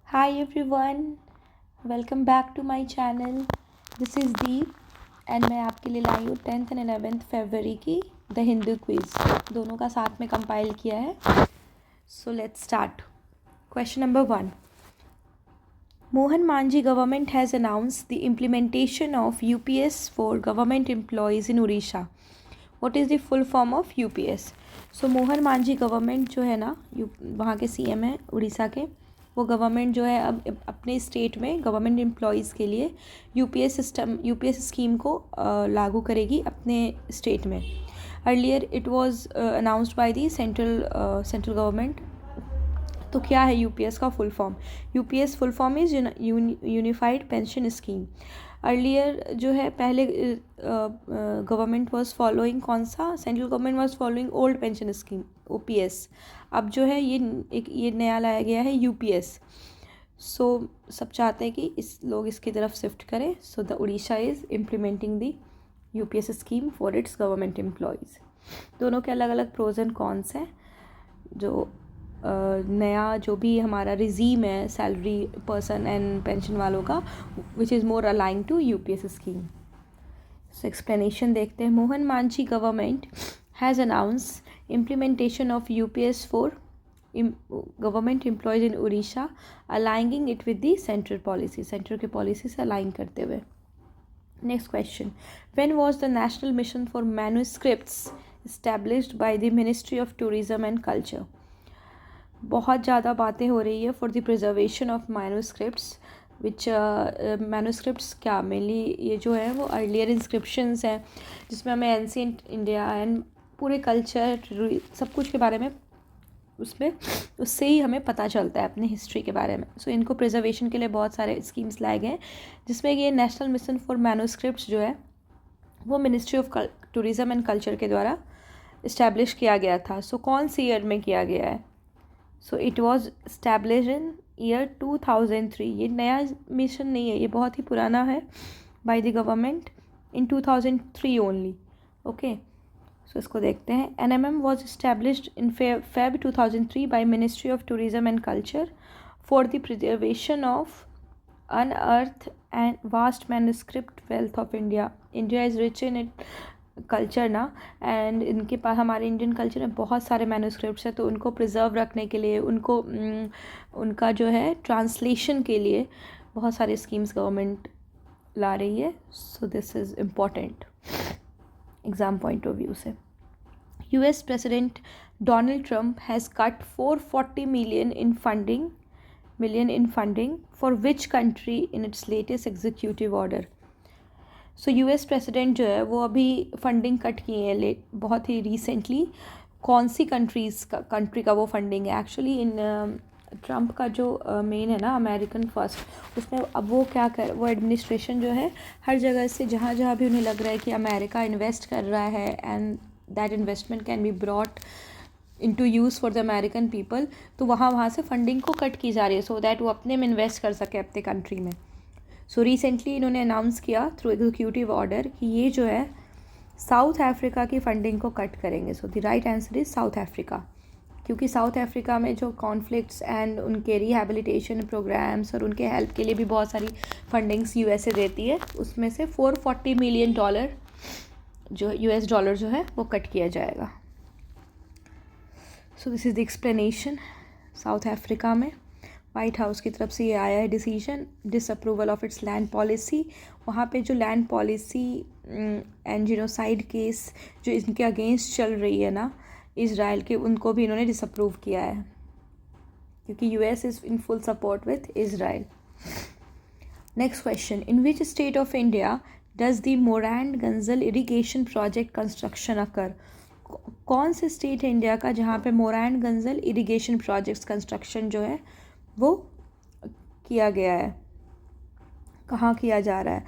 Hi everyone, welcome back to my channel. This is Deep and मैं आपके लिए लाई हूँ 10th and 11th फरवरी की द हिंदू क्विज़ दोनों का साथ में कंपाइल किया है. So let's start. Question number 1. Mohan Manji government has announced the implementation of UPS for government employees in Odisha. What is the full form of UPS? So Mohan Majhi government जो है ना वहाँ के सीएम है उड़ीसा के. वो गवर्नमेंट जो है अब अपने स्टेट में गवर्नमेंट एम्प्लॉयज़ के लिए यूपीएस स्कीम को लागू करेगी अपने स्टेट में. Earlier it was announced by the central government. तो क्या है यूपीएस का full form? UPS full form is unified pension scheme. Earlier जो है पहले गवर्नमेंट वाज फॉलोइंग कौन सा? Central government was following old pension scheme OPS. अब जो है ये नया लाया गया है यूपीएस. सो सब चाहते हैं कि लोग इसकी तरफ शिफ्ट करें. So the Orissa is implementing the UPS scheme for its government employees. दोनों के अलग अलग प्रोज एंड कॉन्स हैं. जो नया जो भी हमारा रिजीम है सैलरी पर्सन एंड पेंशन वालों का, which is more align to UPS scheme. So explanation देखते हैं. Mohan Majhi government has announce implementation of UPS for government employees in Odisha, aligning it with the central policy. Central की policy से align करते हुए. Next question. When was the national mission for manuscripts established by the ministry of tourism and culture? बहुत ज़्यादा बातें हो रही है for the preservation of manuscripts. Which manuscripts क्या मेनली ये जो है वो अर्लियर इंस्क्रिप्शंस हैं जिसमें हमें एंशिएंट इंडिया एंड पूरे कल्चर सब कुछ के बारे में उससे ही हमें पता चलता है अपनी हिस्ट्री के बारे में. सो इनको प्रिजर्वेशन के लिए बहुत सारे स्कीम्स लाए गए हैं जिसमें ये नेशनल मिशन फॉर मैन्युस्क्रिप्ट्स जो है वो ministry of tourism and culture के द्वारा इस्टेब्लिश किया गया था. सो कौन सी ईयर में किया गया है? So it was establish in year 2003. ये नया मिशन नहीं है, ये बहुत ही पुराना है by the government in 2003 only. Okay, so इसको देखते हैं. NMM was established in Feb 2003 by ministry of tourism and culture for the preservation of unearth and vast manuscript wealth of India. India is rich in it culture ना, and इनके पास हमारे Indian culture में बहुत सारे manuscripts हैं. तो उनको प्रिजर्व रखने के लिए उनका जो है ट्रांसलेशन के लिए बहुत सारे स्कीम्स गवर्नमेंट ला रही है. So this is important exam point of view से. US president Donald Trump has cut 440 million in funding for which country in its latest executive order? So US president जो है वो अभी फंडिंग कट किए हैं बहुत ही रिसेंटली. कौन सी country का वो फंडिंग है? एक्चुअली इन ट्रंप का जो मेन है ना अमेरिकन फर्स्ट, उसमें अब वो क्या वो एडमिनिस्ट्रेशन जो है हर जगह से जहाँ जहाँ भी उन्हें लग रहा है कि अमेरिका इन्वेस्ट कर रहा है and that investment can be brought into use for the American people, तो वहाँ से फंडिंग को कट की जा रही है सो दैट वो अपने में इन्वेस्ट कर सके अपने कंट्री में. सो रिसेंटली इन्होंने अनाउंस किया थ्रू एग्जीक्यूटिव ऑर्डर कि ये जो है साउथ अफ्रीका की फ़ंडिंग को कट करेंगे. So the right answer is south Africa, क्योंकि साउथ अफ्रीका में जो कॉन्फ्लिक्ट्स एंड उनके रिहैबिलिटेशन प्रोग्राम्स और उनके हेल्प के लिए भी बहुत सारी फंडिंग्स USA देती है. उसमें से $440 million जो US डॉलर जो है वो कट किया जाएगा. So this is the explanation. South Africa में वाइट हाउस की तरफ से ये आया है decision, disapproval of its land policy. वहाँ पे जो land policy and genocide case जो इनके अगेंस्ट चल रही है ना इज़राइल के, उनको भी इन्होंने डिसअप्रूव किया है क्योंकि US is in full support with Israel. Next question. In which state of India does the Morand Ganjal irrigation project construction occur? कौन से स्टेट है इंडिया का जहाँ पे Morand Ganjal irrigation projects construction जो है वो किया गया है? कहाँ किया जा रहा है?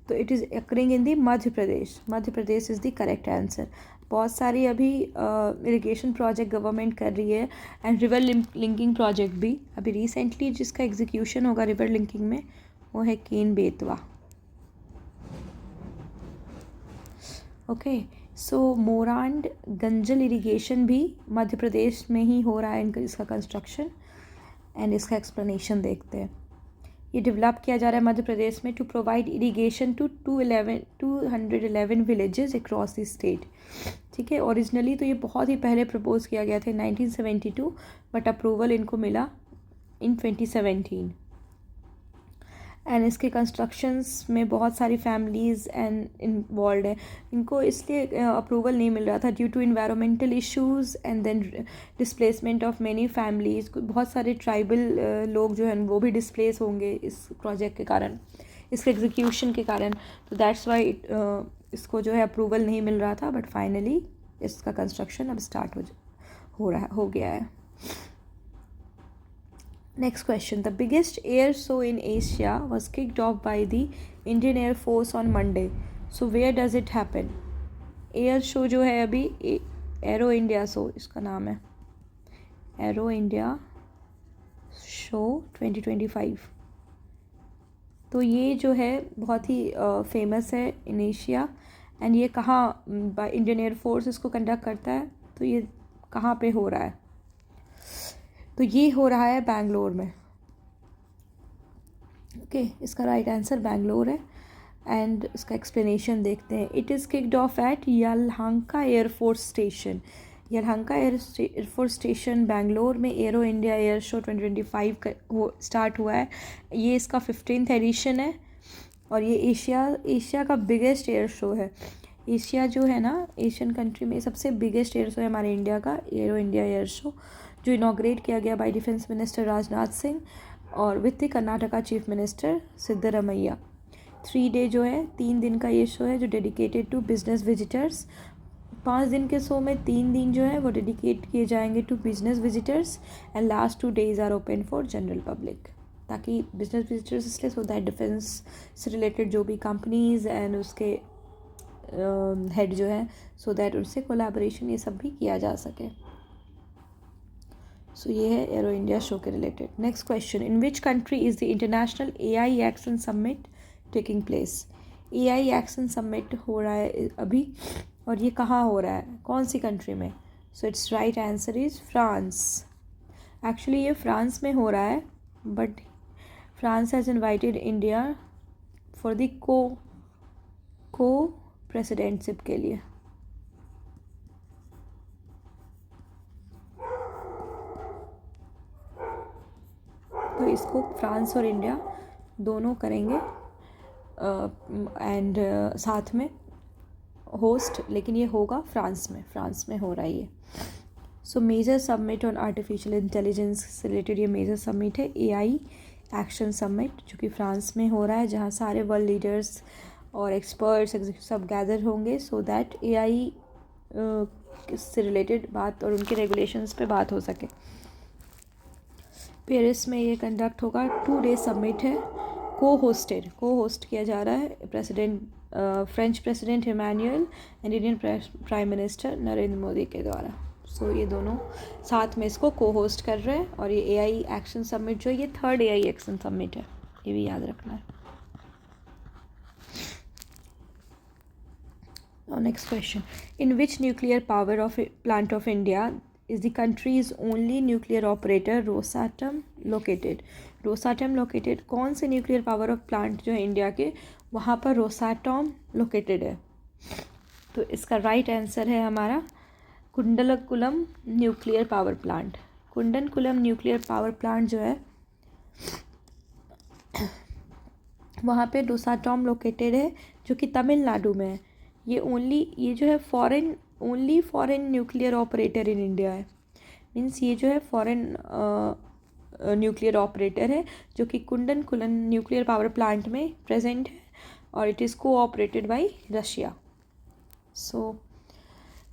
तो it is occurring in the Madhya Pradesh. Madhya Pradesh is the correct answer. बहुत सारी अभी इरिगेशन प्रोजेक्ट गवर्नमेंट कर रही है एंड रिवर लिंकिंग प्रोजेक्ट भी. अभी रिसेंटली जिसका एग्जीक्यूशन होगा रिवर लिंकिंग में वो है केन बेतवा. ओके, सो मोरांड गंजल इरिगेशन भी मध्य प्रदेश में ही हो रहा है इसका कंस्ट्रक्शन. एंड इसका एक्सप्लेनेशन देखते हैं। ये डेवलप किया जा रहा है मध्य प्रदेश में to provide irrigation to 211 villages across the state. ठीक है, ओरिजिनली तो ये बहुत ही पहले प्रपोज किया गया था 1972, बट अप्रूवल इनको मिला इन 2017। एंड इसके कंस्ट्रक्शंस में बहुत सारी फैमिलीज़ एंड इन्वॉल्व है। इनको इसलिए अप्रूवल नहीं मिल रहा था due to environmental issues and then displacement of many families. बहुत सारे ट्राइबल लोग जो हैं वो भी डिस्प्लेस होंगे इस प्रोजेक्ट के कारण, इसके एग्जीक्यूशन के कारण। तो दैट्स वाई इसको जो है अप्रूवल नहीं मिल रहा था, बट फाइनली इसका कंस्ट्रक्शन अब स्टार्ट हो गया है। Next question. The biggest air show in Asia was kicked off by the Indian Air Force on Monday. So where does it happen? Air show जो है अभी एरो इंडिया शो इसका नाम है, एरो इंडिया शो 2025। तो ये जो है बहुत ही फेमस है इन एशिया। एंड ये कहाँ इंडियन एयर फोर्स इसको कंडक्ट करता है, तो ये कहाँ पे हो रहा है? तो ये हो रहा है बैंगलोर में। ओके, इसका राइट आंसर बैंगलोर है। एंड इसका एक्सप्लेनेशन देखते हैं। It is kicked off at Yelahanka air force station. Yelahanka air force station Bangalore में aero India air show 2025 start हुआ है। ये इसका 15th एडिशन है और ये एशिया का बिगेस्ट एयर शो है। एशिया जो है ना, एशियन कंट्री में सबसे बिगेस्ट एयर शो है हमारे इंडिया का, एरो इंडिया एयर शो, जो इनॉग्रेट किया गया by defence minister Rajnath Singh और with the Karnataka chief minister Siddaramaiah. 3 day जो है, 3 दिन का ये शो है जो डेडिकेटेड टू बिजनेस विजिटर्स। 5 दिन के शो में 3 दिन जो है वो डेडिकेट किए जाएंगे to business visitors and last 2 days are open for general public. ताकि बिजनेस विजिटर्स इसलिए सो दैट डिफेंस से रिलेटेड जो भी कंपनीज़ एंड उसके हेड जो है, सो दैट उनसे कोलैबोरेशन ये सब भी किया जा सके। सो ये है एरो इंडिया शो के related. Next question, in which country is the international AI action summit taking place? AI action summit हो रहा है अभी, और ये कहाँ हो रहा है, कौन सी कंट्री में? So it's right answer is France. Actually ये फ्रांस में हो रहा है, but France has invited India for the को प्रेसिडेंटशिप के लिए। तो इसको फ्रांस और इंडिया दोनों करेंगे एंड साथ में होस्ट, लेकिन ये होगा फ्रांस में हो रहा है ये। So major summit on artificial intelligence से रिलेटेड ये मेजर सबमिट है AI एक्शन समिट, जो कि फ्रांस में हो रहा है, जहाँ सारे वर्ल्ड लीडर्स और एक्सपर्ट्स सब गैदर होंगे सो दैट AI से रिलेटेड बात और उनके रेगुलेशंस पे बात हो सके। पेरिस में ये कंडक्ट होगा। 2 डे समिट है, को होस्ट किया जा रहा है French president Emmanuel and Indian prime minister Narendra Modi के द्वारा। सो ये दोनों साथ में इसको को होस्ट कर रहे हैं। और ये AI एक्शन समिट जो है, ये 3rd AI एक्शन समिट है, ये भी याद रखना है। Next question, in which nuclear power of plant of India is the country's only nuclear operator Rosatom located? Rosatom located कौन से न्यूक्लियर पावर ऑफ प्लांट जो है इंडिया के, वहाँ पर रोसाटॉम लोकेटेड है? तो इसका राइट आंसर है हमारा Kudankulam nuclear power plant. Kudankulam nuclear power plant जो है वहाँ पे रोसाटॉम लोकेटेड है, जो कि तमिलनाडु में है। ये जो है only foreign nuclear operator in India है। मीन्स ये जो है फॉरेन न्यूक्लियर ऑपरेटर है, जो कि कुंडनकुलम न्यूक्लियर पावर प्लांट में प्रेजेंट है और it is cooperated by Russia. So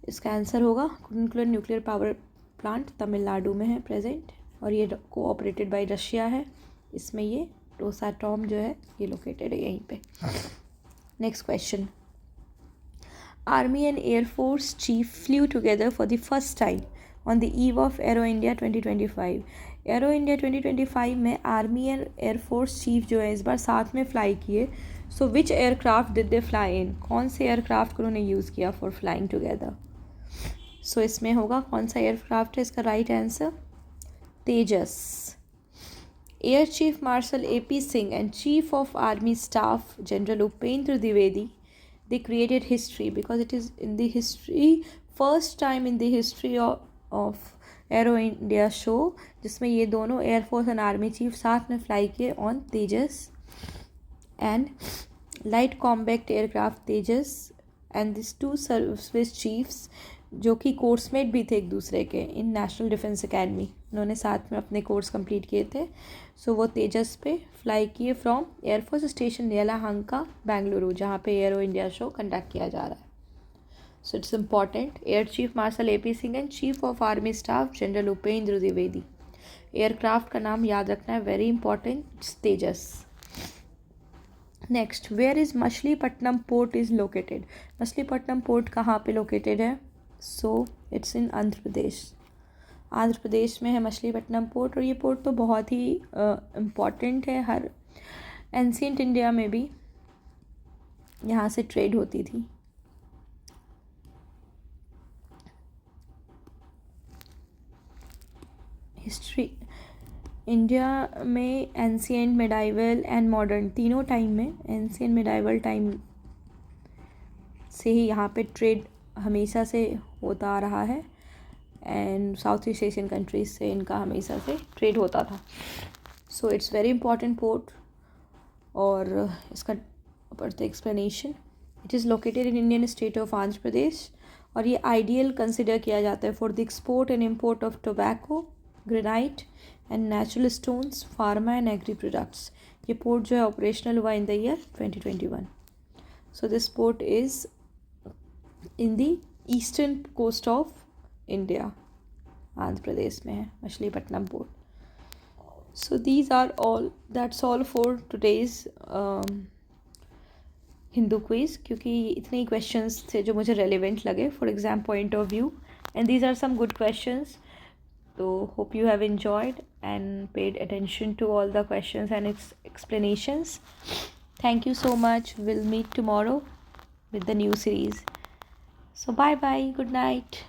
इसका आंसर होगा Kudankulam nuclear power plant Tamil Nadu में है प्रेजेंट, और ये कोऑपरेटेड बाय रशिया है। इसमें ये रोसाटॉम जो है ये लोकेटेड है यहीं पे। Next question, Army and Air Force Chief flew together for the first time on the eve of Aero India 2025. Aero India 2025 में Army and Air Force Chief जो है इस बार साथ में फ्लाई किए। So which aircraft did they fly in? कौन से aircraft को उन्होंने यूज़ किया for flying together? So इसमें होगा कौन सा एयरक्राफ्ट है, इसका right answer Tejas. Air Chief Marshal A.P. Singh and Chief of Army Staff General Upendra Dwivedi, they created history because it is in the history, first time in the history of arrow India show जिसमें ये दोनों air force and army chief साथ में fly किए on Tejas and light combat aircraft Tejas and this two service chiefs जो कि coursemate भी थे एक दूसरे के इन नेशनल डिफेंस एकेडमी, उन्होंने साथ में अपने कोर्स कंप्लीट किए थे. सो वो तेजस पे फ्लाई किए from air force station Yelahanka Bengaluru जहाँ पे एरो इंडिया शो कंडक्ट किया जा रहा है. So it's important. Air Chief Marshal A.P. Singh and Chief of Army Staff General Upendra Dwivedi. Aircraft का नाम याद रखना है, very important, Tejas. Next, where is Machilipatnam port is located. Machilipatnam port कहाँ पे लोकेटेड है? So it's in Andhra Pradesh. Andhra Pradesh में है मछलीपट्टनम पोर्ट. और ये पोर्ट तो बहुत ही इम्पॉर्टेंट है, हर एंशिएंट इंडिया में भी यहाँ से ट्रेड होती थी. हिस्ट्री इंडिया में एंशिएंट, मेडाइवल एंड मॉडर्न तीनों टाइम में, एंशिएंट मेडाइवल टाइम से ही यहाँ पे ट्रेड हमेशा से होता आ रहा है and south east Asian countries से इनका हमेशा से ट्रेड होता था. So it's very important port. और इसका बढ़ते explanation, it is located in Indian state of Andhra Pradesh और ये आइडियल कंसिडर किया जाता है for the export and import of tobacco, granite and natural stones, pharma and agri products. ये पोर्ट जो है ऑपरेशनल हुआ in the year 2021. So this port is in the eastern coast of India, Andhra Pradesh में है Machilipatnam port. So these are all, that's all for today's Hindu quiz, क्योंकि इतने ही questions थे जो मुझे रेलिवेंट लगे for exam point of view and these are some good questions. So hope you have enjoyed and paid attention to all the questions and its explanations. Thank you so much. We'll meet tomorrow with the new series. So bye bye. Good night.